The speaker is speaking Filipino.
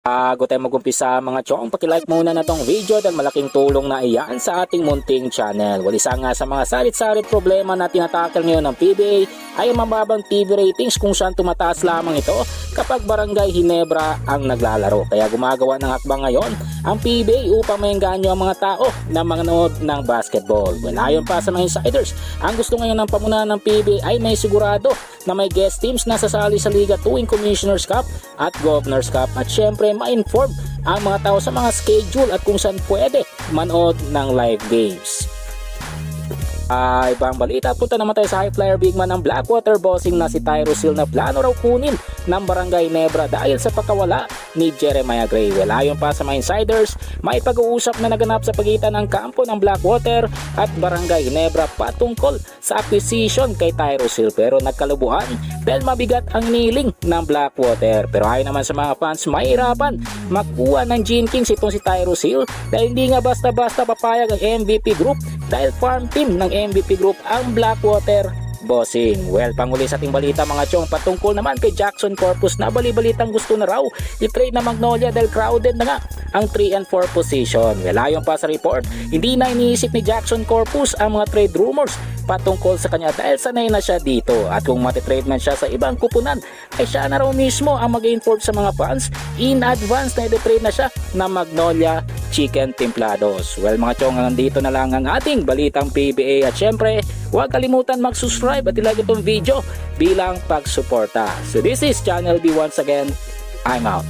Bago tayo mag-umpisa mga chong, pakilike muna na tong video dahil malaking tulong na iyan sa ating munting channel. Isa nga sa mga salit-salit problema na tinatakil ngayon ng PBA ay mababang TV ratings kung saan tumataas lamang ito kapag Barangay Ginebra ang naglalaro. Kaya gumagawa ng hakbang ngayon ang PBA upang maengganyo ang mga tao na manood ng basketball. Ayon pa sa mga insiders, ang gusto ngayon ng pamunuan ng PBA ay may sigurado na may guest teams na sasali sa Liga tuwing Commissioner's Cup at Governor's Cup at syempre ma-inform ang mga tao sa mga schedule at kung saan pwede manood ng live games. Ibang balita, punta naman tayo sa high flyer big man ng Blackwater Bossing na si Tyrosil na plano raw kunin ng Barangay Ginebra dahil sa pagkawala ni Jeremiah Gray. Ayon pa sa mga insiders, may pag-uusap na naganap sa pagitan ng kampo ng Blackwater at Barangay Ginebra patungkol sa acquisition kay Tyrosil, pero nagkalubuhan dahil mabigat ang niling ng Blackwater. Pero ayon naman sa mga fans, mahirapan makuha ng Gene Kings itong si Tyrosil dahil hindi nga basta-basta papayag ang MVP Group dahil farm team ng MVP Group ang Blackwater Bossing. Panguli sa ating balita mga chong, patungkol naman kay Jackson Corpus na bali-balitang gusto na raw i-trade na Magnolia dahil crowded na nga ang 3 and 4 position. Ayon pa sa report, hindi na iniisip ni Jackson Corpus ang mga trade rumors patungkol sa kanya dahil sanay na siya dito, at kung matitrade man siya sa ibang kupunan ay siya na raw mismo ang mag-inform sa mga fans in advance na i-trade na siya na Magnolia Chicken Templados. Mga chong, nandito na lang ang ating balitang PBA at syempre huwag kalimutan mag-subscribe at ilike itong video bilang pagsuporta. So this is Channel B once again. I'm out.